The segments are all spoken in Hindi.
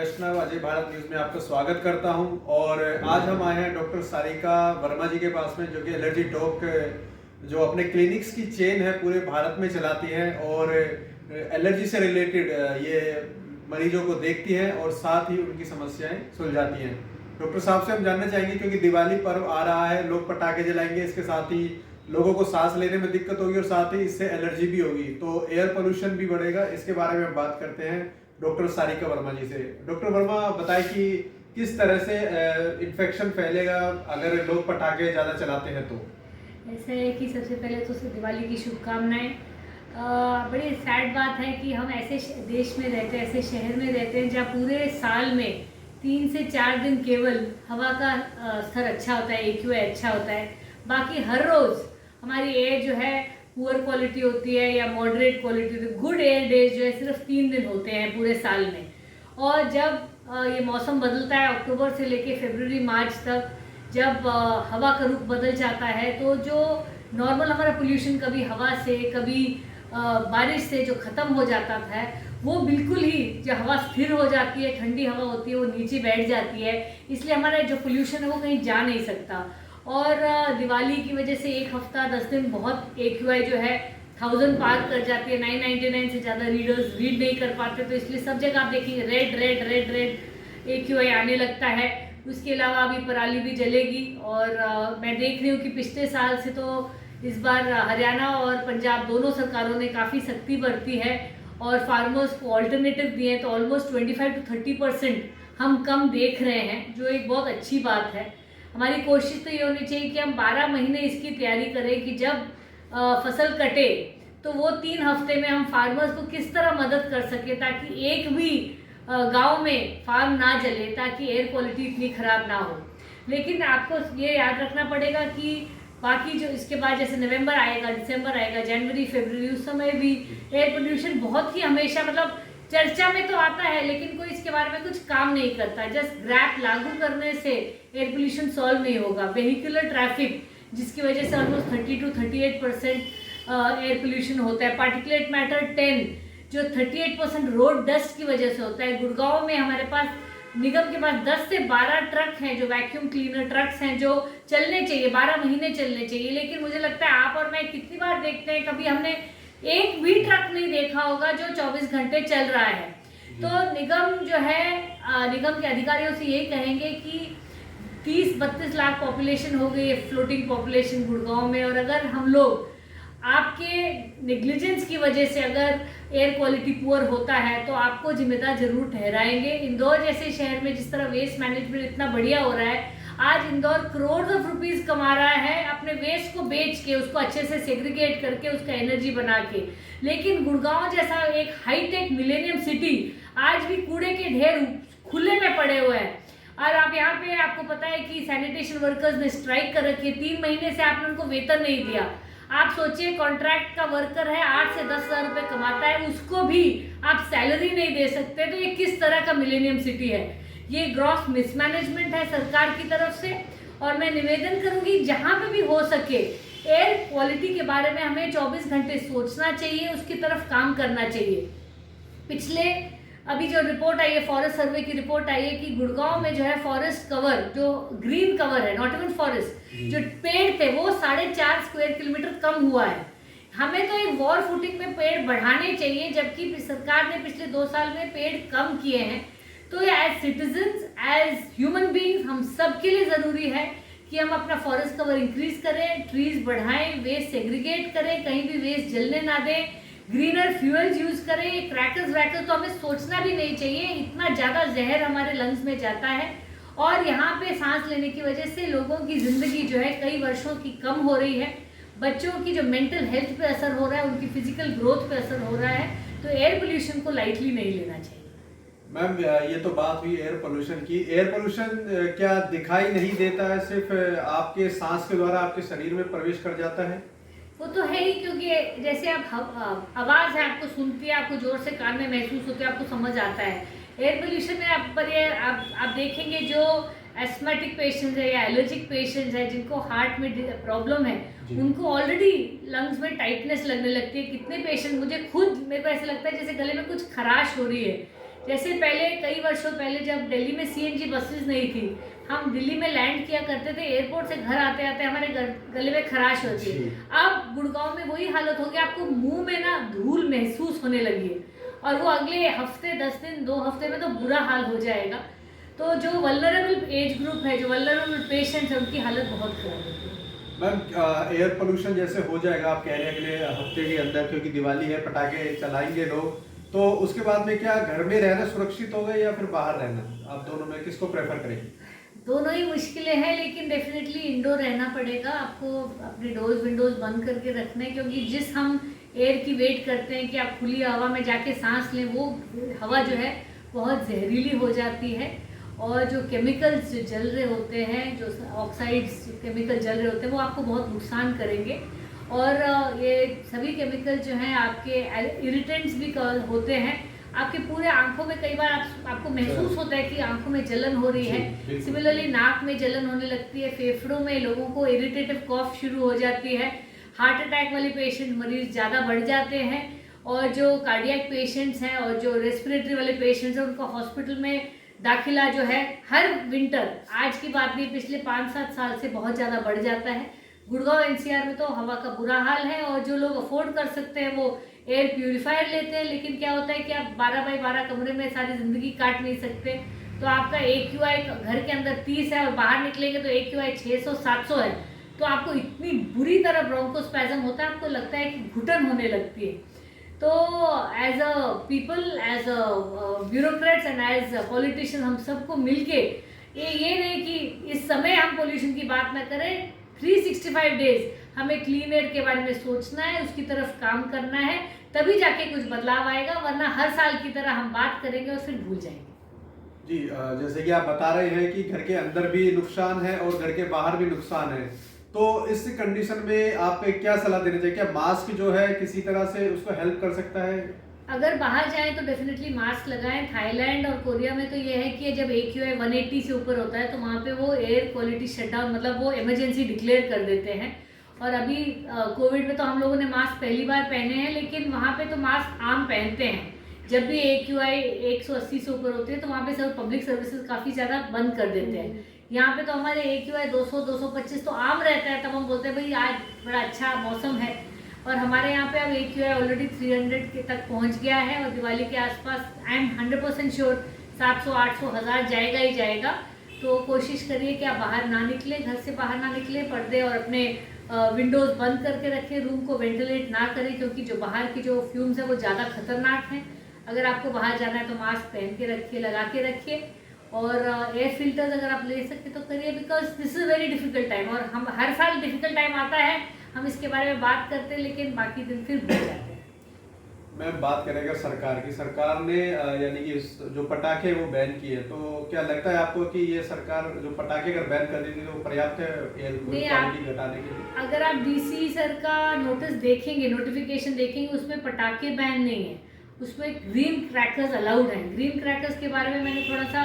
वैष्णव अजय भारत न्यूज़ में आपका स्वागत करता हूं। और आज हम आए हैं डॉक्टर सारिका वर्मा जी के पास में, जो कि एलर्जी टॉक जो अपने क्लिनिक्स की चेन है पूरे भारत में चलाती हैं और एलर्जी से रिलेटेड ये मरीजों को देखती हैं और साथ ही उनकी समस्याएं सुलझाती हैं। डॉक्टर साहब से हम जानना चाहेंगे, क्योंकि दिवाली पर्व आ रहा है, लोग पटाखे जलाएंगे, इसके साथ ही लोगों को सांस लेने में दिक्कत होगी और साथ ही इससे एलर्जी भी होगी, तो एयर पोल्यूशन भी बढ़ेगा। इसके बारे में हम बात करते हैं डॉक्टर सारिका वर्मा जी से। डॉक्टर वर्मा, बताएं कि किस तरह से इन्फेक्शन फैलेगा अगर लोग पटाखे ज़्यादा चलाते हैं तो। ऐसा है कि सबसे पहले तो दिवाली की शुभकामनाएं। बड़ी सैड बात है कि हम ऐसे देश में रहते हैं, ऐसे शहर में रहते हैं जहाँ पूरे साल में 3 से 4 दिन केवल हवा का स्तर अच्छा होता है, AQI अच्छा होता है। बाकी हर रोज़ हमारी एयर जो है पुअर क्वालिटी होती है या मॉडरेट क्वालिटी होती है। गुड एयर डेज जो है सिर्फ 3 दिन होते हैं पूरे साल में। और जब ये मौसम बदलता है अक्टूबर से लेके फरवरी मार्च तक, जब हवा का रुख बदल जाता है, तो जो नॉर्मल हमारा पोल्यूशन कभी हवा से कभी बारिश से जो ख़त्म हो जाता था, वो बिल्कुल ही जब हवा स्थिर हो जाती है, ठंडी हवा होती है, वो नीचे बैठ जाती है। इसलिए हमारा जो पोल्यूशन है वो कहीं जा नहीं सकता। और दिवाली की वजह से 1 हफ्ता 10 दिन बहुत AQI जो है 1000 पार कर जाती है। 999 से ज़्यादा रीडर्स रीड नहीं कर पाते, तो इसलिए सब जगह आप देखेंगे red red red red AQI आने लगता है। उसके अलावा अभी पराली भी जलेगी और मैं देख रही हूँ कि पिछले साल से तो इस बार हरियाणा और पंजाब दोनों सरकारों ने काफ़ी सख्ती बरती है और फार्मर्स को ऑल्टरनेटिव दिए हैं, तो ऑलमोस्ट 25 to 30% हम कम देख रहे हैं, जो एक बहुत अच्छी बात है। हमारी कोशिश तो ये होनी चाहिए कि हम 12 महीने इसकी तैयारी करें कि जब फसल कटे तो वो 3 हफ्ते में हम फार्मर्स को किस तरह मदद कर सके, ताकि एक भी गांव में फार्म ना जले, ताकि एयर क्वालिटी इतनी ख़राब ना हो। लेकिन आपको ये याद रखना पड़ेगा कि बाकी जो इसके बाद जैसे नवंबर आएगा, दिसंबर आएगा, जनवरी फरवरी, उस समय भी एयर पोल्यूशन बहुत ही हमेशा मतलब चर्चा में तो आता है, लेकिन कोई इसके बारे में कुछ काम नहीं करता। जस्ट ग्रैप लागू करने से एयर पोल्यूशन सॉल्व नहीं होगा। वेहिकुलर ट्रैफिक जिसकी वजह से ऑलमोस्ट 30 to 38% एयर पोल्यूशन होता है। पार्टिकुलेट मैटर 10 जो 38% रोड डस्ट की वजह से होता है। गुड़गांव में हमारे पास निगम के पास 10 से 12 ट्रक हैं, जो वैक्यूम क्लीनर ट्रक्स हैं, जो चलने चाहिए, 12 महीने चलने चाहिए। लेकिन मुझे लगता है आप और मैं कितनी बार देखते हैं, कभी हमने एक भी ट्रक नहीं देखा होगा जो 24 घंटे चल रहा है। तो निगम जो है, निगम के अधिकारियों से यही कहेंगे कि 30-32 लाख पॉपुलेशन हो गई है, फ्लोटिंग पॉपुलेशन गुड़गांव में, और अगर हम लोग आपके नेग्लिजेंस की वजह से अगर एयर क्वालिटी पुअर होता है तो आपको जिम्मेदार जरूर ठहराएंगे। इंदौर जैसे शहर में जिस तरह वेस्ट मैनेजमेंट इतना बढ़िया हो रहा है, आज इंदौर करोड़ ऑफ रुपीस कमा रहा है अपने वेस्ट को बेच के, उसको अच्छे से सेग्रीगेट करके, उसका एनर्जी बना के। लेकिन गुड़गांव जैसा एक हाईटेक मिलेनियम सिटी आज भी कूड़े के ढेर खुले में पड़े हुए हैं। और आप यहाँ पे आपको पता है कि सैनिटेशन वर्कर्स ने स्ट्राइक कर रखी है, 3 महीने से आपने उनको वेतन नहीं दिया। आप सोचिए, कॉन्ट्रैक्ट का वर्कर है, 8 से 10 हज़ार रुपये कमाता है, उसको भी आप सैलरी नहीं दे सकते। तो ये किस तरह का मिलेनियम सिटी है? ये ग्रॉस मिसमैनेजमेंट है सरकार की तरफ से। और मैं निवेदन करूंगी, जहां पे भी हो सके एयर क्वालिटी के बारे में हमें 24 घंटे सोचना चाहिए, उसकी तरफ काम करना चाहिए। पिछले अभी जो रिपोर्ट आई है, फॉरेस्ट सर्वे की रिपोर्ट आई है कि गुड़गांव में जो है फॉरेस्ट कवर, जो ग्रीन कवर है, नॉट इवन फॉरेस्ट, जो पेड़ थे वो 4.5 स्क्वायर किलोमीटर कम हुआ है। हमें तो एक वॉर फुटिंग में पेड़ बढ़ाने चाहिए, जबकि सरकार ने पिछले 2 साल में पेड़ कम किए हैं। तो as citizens, as human beings, हम सब के लिए ज़रूरी है कि हम अपना फॉरेस्ट कवर इंक्रीज करें, ट्रीज बढ़ाएं, वेस्ट सेग्रीगेट करें, कहीं भी वेस्ट जलने ना दें, ग्रीनर फ्यूल्स यूज करें। क्रैकर्स वैकर्स तो हमें सोचना भी नहीं चाहिए, इतना ज़्यादा जहर हमारे लंग्स में जाता है। और यहाँ पे सांस लेने की वजह से लोगों की ज़िंदगी जो है कई वर्षों की कम हो रही है। बच्चों की जो मेंटल हेल्थ पे असर हो रहा है, उनकी फिजिकल ग्रोथ पे असर हो रहा है। तो एयर पोल्यूशन को लाइटली नहीं लेना चाहिए। मैम, ये तो बात हुई एयर पोल्यूशन की। एयर पोल्यूशन क्या दिखाई नहीं देता है, सिर्फ आपके सांस के द्वारा आपके शरीर में प्रवेश कर जाता है? वो तो है ही, क्योंकि जैसे आप आवाज़ है, आपको सुनती है, आपको जोर से कान में महसूस होती है, आपको समझ आता है। एयर पोल्यूशन में आप देखेंगे जो एस्थमेटिक पेशेंट्स है या एलर्जिक पेशेंट्स है, जिनको हार्ट में प्रॉब्लम है, उनको ऑलरेडी लंग्स में टाइटनेस लगने लगती है। कितने पेशेंट, मुझे खुद, मेरे को ऐसा लगता है जैसे गले में कुछ खराश हो रही है, जैसे पहले कई वर्षों पहले जब दिल्ली में सीएनजी बसेस नहीं थी, हम दिल्ली में लैंड किया करते थे, एयरपोर्ट से घर आते आते हमारे गले में खराश होती है। अब गुड़गांव में वही हालत हो गई, आपको मुंह में ना धूल महसूस होने लगी है, और वो अगले हफ्ते 10 दिन 2 हफ्ते में तो बुरा हाल हो जाएगा। तो जो वल्नरेबल एज ग्रुप है, जो वल्नरेबल पेशेंट्स है, उनकी हालत बहुत खराब होती है। मैम एयर पोल्यूशन जैसे हो जाएगा आप कह रहे हैं अगले हफ्ते के अंदर, क्योंकि दिवाली है, पटाखे चलाएंगे लोग, तो उसके बाद में क्या घर में रहना सुरक्षित होगा या फिर बाहर रहना? आप दोनों में किसको प्रेफर करेंगे? दोनों ही मुश्किलें हैं, लेकिन डेफिनेटली इंडोर रहना पड़ेगा आपको, अपने डोर्स विंडोज बंद करके रखने, क्योंकि जिस हम एयर की वेट करते हैं कि आप खुली हवा में जाके सांस लें, वो हवा जो है बहुत जहरीली हो जाती है, और जो केमिकल्स जो जल रहे होते हैं, जो ऑक्साइड्स केमिकल जल रहे होते हैं, वो आपको बहुत नुकसान करेंगे। और ये सभी केमिकल जो हैं आपके इरिटेंट्स भी होते हैं, आपके पूरे आंखों में कई बार आपको महसूस होता है कि आंखों में जलन हो रही है। सिमिलरली नाक में जलन होने लगती है, फेफड़ों में लोगों को इरिटेटिव कॉफ शुरू हो जाती है, हार्ट अटैक वाले पेशेंट मरीज ज़्यादा बढ़ जाते हैं, और जो कार्डियक पेशेंट्स हैं और जो रेस्पिरेटरी वाले पेशेंट्स हैं, उनका हॉस्पिटल में दाखिला जो है हर विंटर, आज की बात नहीं, पिछले 5-7 साल से बहुत ज़्यादा बढ़ जाता है। गुड़गांव एनसीआर में तो हवा का बुरा हाल है, और जो लोग अफोर्ड कर सकते हैं वो एयर प्यूरिफायर लेते हैं, लेकिन क्या होता है कि आप 12 बाई 12 कमरे में सारी ज़िंदगी काट नहीं सकते, तो आपका AQI घर के अंदर 30 है और बाहर निकलेंगे तो AQI 600-700 है, तो आपको इतनी बुरी तरह ब्रोंकोस्पैज़म होता है, आपको लगता है कि घुटन होने लगती है। तो as a people, as a bureaucrats and as a politician, हम सबको मिलके ये नहीं कि इस समय हम पोल्यूशन की बात ना करें, 365 डेज हमें क्लीन एयर के बारे में सोचना है, उसकी तरफ काम करना है, तभी जाके कुछ बदलाव आएगा, वरना हर साल की तरह हम बात करेंगे और फिर भूल जाएंगे। जी, जैसे कि आप बता रहे हैं कि घर के अंदर भी नुकसान है और घर के बाहर भी नुकसान है, तो इस कंडीशन में आप क्या सलाह देना चाहिए? क्या मास्क जो है किसी तरह से उसको हेल्प कर सकता है? अगर बाहर जाएं तो डेफिनेटली मास्क लगाएं। थाईलैंड और कोरिया में तो ये है कि जब AQI 180 से ऊपर होता है तो वहाँ पे वो एयर क्वालिटी शटडाउन, मतलब वो इमरजेंसी डिक्लेयर कर देते हैं। और अभी कोविड में तो हम लोगों ने मास्क पहली बार पहने हैं, लेकिन वहाँ पे तो मास्क आम पहनते हैं। जब भी AQI 180 से ऊपर होते हैं तो वहाँ पे सब पब्लिक सर्विसेज काफ़ी ज़्यादा बंद कर देते हैं। यहाँ पे तो हमारे AQI 200-225 तो आम रहता है, तब हम बोलते हैं भाई आज बड़ा अच्छा मौसम है, और हमारे यहाँ पे अब AQI ऑलरेडी 300 के तक पहुँच गया है, और दिवाली के आसपास आई एम 100% श्योर 700-800 हज़ार जाएगा ही जाएगा। तो कोशिश करिए कि आप बाहर ना निकले, घर से बाहर ना निकले, पर्दे और अपने विंडोज़ बंद करके रखें, रूम को वेंटिलेट ना करें, क्योंकि जो बाहर की जो फ्यूम्स है वो ज़्यादा खतरनाक हैं। अगर आपको बाहर जाना है तो मास्क पहन के रखिए, लगा के रखिए, और एयर फिल्टर्स अगर आप ले सकते तो करिए, because this is very difficult time, और हम हर साल डिफिकल्ट टाइम आता है, हम इसके बारे में बात करते हैं लेकिन बाकी दिन फिर भूल जाते हैं। मैं बात करेंगे सरकार की। सरकार ने यानी कि जो पटाखे वो बैन किए, तो क्या लगता है आपको कि ये सरकार जो पटाखे अगर बैन कर देती तो पर्याप्त है एयर क्वालिटी घटाने के लिए? अगर आप DC सर का नोटिस देखेंगे, नोटिफिकेशन देखेंगे, उसमें पटाखे बैन नहीं है, उसमें ग्रीन क्रैकर्स अलाउड हैं। ग्रीन क्रैकर्स के बारे में मैंने थोड़ा सा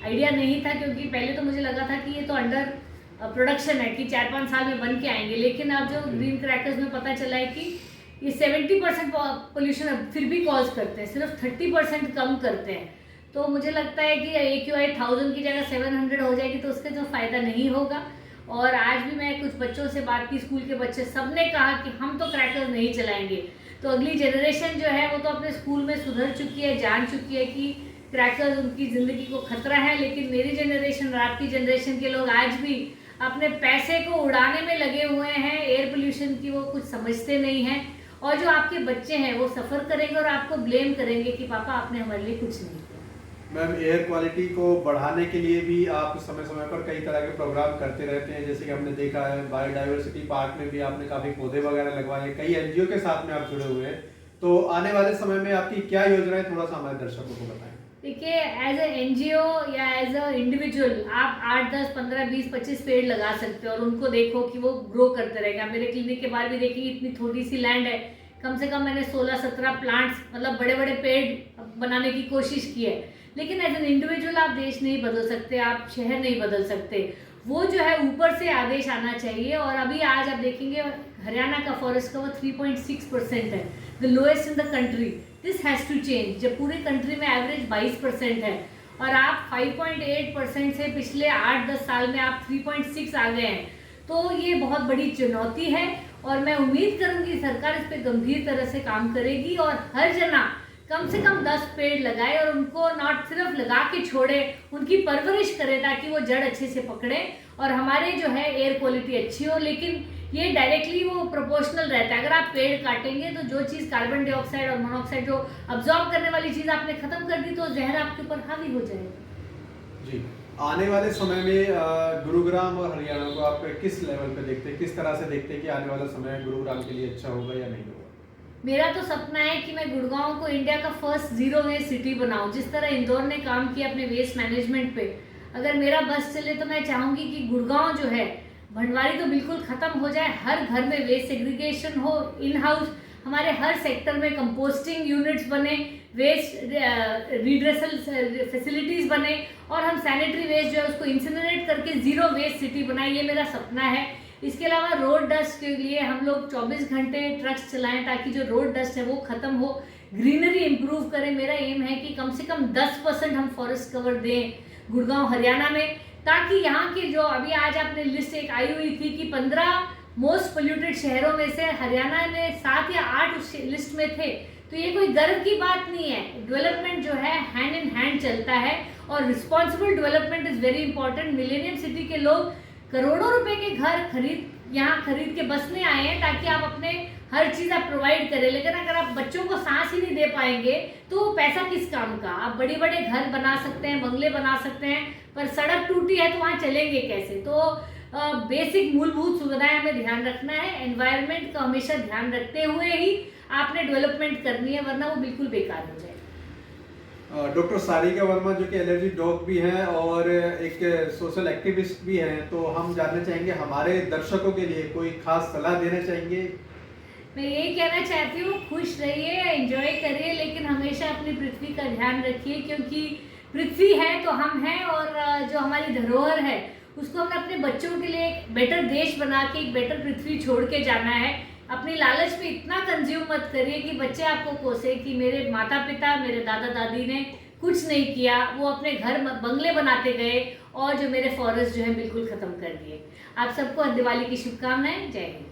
आइडिया नहीं था, क्योंकि पहले तो मुझे लगा था कि ये तो अंडर प्रोडक्शन है कि 4-5 साल में बन के आएंगे, लेकिन अब जो ग्रीन क्रैकर्स में पता चला है कि ये 70% पोल्यूशन फिर भी कॉज करते हैं, सिर्फ 30% कम करते हैं। तो मुझे लगता है कि AQI 1000 की जगह 700 हो जाएगी तो उसका जो फ़ायदा नहीं होगा। और आज भी मैं कुछ बच्चों से बात की, स्कूल के बच्चे, सब ने कहा कि हम तो क्रैकर्स नहीं चलाएंगे। तो अगली जनरेशन जो है वो तो अपने स्कूल में सुधर चुकी है, जान चुकी है कि क्रैकर्स उनकी ज़िंदगी को खतरा है, लेकिन मेरी जनरेशन और आपकी जनरेशन के लोग आज भी अपने पैसे को उड़ाने में लगे हुए हैं, एयर पोल्यूशन की वो कुछ समझते नहीं हैं, और जो आपके बच्चे हैं वो सफ़र करेंगे और आपको ब्लेम करेंगे कि पापा आपने हमारे लिए कुछ नहीं किया। मैम, एयर क्वालिटी को बढ़ाने के लिए भी आप समय समय पर कई तरह के प्रोग्राम करते रहते हैं, जैसे कि हमने देखा है बायोडाइवर्सिटी पार्क में भी आपने काफ़ी पौधे वगैरह लगवाए, कई NGO के साथ में आप जुड़े हुए हैं, तो आने वाले समय में आपकी क्या योजनाएं, थोड़ा सा हमारे दर्शकों को बताएं। देखिए, एज ए NGO या एज अ इंडिविजुअल आप 8, 10, 15, 20, 25 पेड़ लगा सकते हो और उनको देखो कि वो ग्रो करते रहेंगे। मेरे क्लिनिक के बाहर भी देखिए, इतनी थोड़ी सी लैंड है, कम से कम मैंने 16-17 प्लांट्स, मतलब बड़े बड़े पेड़ बनाने की कोशिश की है। लेकिन एज एन इंडिविजुअल आप देश नहीं बदल सकते, आप शहर नहीं बदल सकते। वो जो है ऊपर से आदेश आना चाहिए। और अभी आज आप देखेंगे हरियाणा का फॉरेस्ट कवर 3.6% है, the lowest in the country. This has to change. जब पूरे कंट्री में एवरेज 22% है और आप 5.8% से पिछले 8-10 साल में आप 3.6 आ गए हैं, तो ये बहुत बड़ी चुनौती है। और मैं उम्मीद करूंगी सरकार इस पर गंभीर तरह से काम करेगी और हर जना कम से कम 10 पेड़ लगाए और उनको नॉट सिर्फ लगा के छोड़े, उनकी परवरिश करे ताकि वो जड़ अच्छे से पकड़े और हमारे जो है एयर क्वालिटी अच्छी हो। लेकिन ये डायरेक्टली वो प्रोपोर्शनल रहता है। अगर आप पेड़ काटेंगे तो जो चीज़ कार्बन डाइऑक्साइड और मोनोऑक्साइड जो अब्जॉर्ब करने वाली चीज़ आपने खत्म कर दी, तो जहर आपके ऊपर हावी हो जाएगा। जी, आने वाले समय में गुरुग्राम और हरियाणा को आप किस लेवल पे देखते हैं, किस तरह से देखते हैं कि आने वाला समय गुरुग्राम के लिए अच्छा होगा या नहीं होगा? मेरा तो सपना है कि मैं गुड़गांव को इंडिया का फर्स्ट जीरो वेस्ट सिटी बनाऊं। जिस तरह इंदौर ने काम किया अपने वेस्ट मैनेजमेंट पे, अगर मेरा बस चले तो मैं चाहूंगी कि गुड़गांव जो है, भंडवारी तो बिल्कुल खत्म हो जाए, हर घर में वेस्ट सेग्रीगेशन हो, इन हाउस हमारे हर सेक्टर में कंपोस्टिंग यूनिट्स बने, वेस्ट रिड्रेसल फैसिलिटीज बने और हम सैनिटरी वेस्ट जो है उसको इंसिनरेट करके जीरो वेस्ट सिटी बनाए। ये मेरा सपना है। इसके अलावा रोड डस्ट के लिए हम लोग 24 घंटे ट्रक्स चलाएं ताकि जो रोड डस्ट है वो खत्म हो, ग्रीनरी इंप्रूव करें। मेरा एम है कि कम से कम 10% हम फॉरेस्ट कवर दें गुड़गांव हरियाणा में, ताकि यहाँ की जो अभी आज आपने लिस्ट एक आई हुई थी कि 15 मोस्ट पोल्यूटेड शहरों में से हरियाणा में 7 या 8 उस लिस्ट में थे। तो ये कोई गर्व की बात नहीं है। डेवलपमेंट जो है हैंड इन हैंड चलता है और responsible development is very important. Millennium city के लोग करोड़ों रुपए के घर यहाँ खरीद के बसने आए हैं ताकि आप अपने हर चीज़ आप प्रोवाइड करें। लेकिन अगर आप बच्चों को सांस ही नहीं दे पाएंगे तो पैसा किस काम का? आप बड़े बड़े घर बना सकते हैं, बंगले बना सकते हैं, पर सड़क टूटी है तो वहाँ चलेंगे कैसे? तो बेसिक मूलभूत सुविधाएं हमें ध्यान रखना है। एनवायरनमेंट का हमेशा ध्यान रखते हुए ही आपने डेवलपमेंट करनी है, वरना वो बिल्कुल बेकार हो जाए। डॉक्टर सारिका वर्मा जो कि एलर्जी डॉग भी हैं और एक सोशल एक्टिविस्ट भी हैं, तो हम जानना चाहेंगे हमारे दर्शकों के लिए कोई खास सलाह देना चाहेंगे? मैं यही कहना चाहती हूँ, खुश रहिए, एंजॉय करिए, लेकिन हमेशा अपनी पृथ्वी का ध्यान रखिए, क्योंकि पृथ्वी है तो हम हैं और जो हमारी धरोहर है उसको हमें अपने बच्चों के लिए एक बेटर देश बना के एक बेटर पृथ्वी छोड़ के जाना है। अपनी लालच में इतना कंज्यूम मत करिए कि बच्चे आपको कोसे कि मेरे माता पिता, मेरे दादा दादी ने कुछ नहीं किया, वो अपने घर बंगले बनाते गए और जो मेरे फॉरेस्ट जो है बिल्कुल खत्म कर दिए। आप सबको दिवाली की शुभकामनाएं। जय हिंद।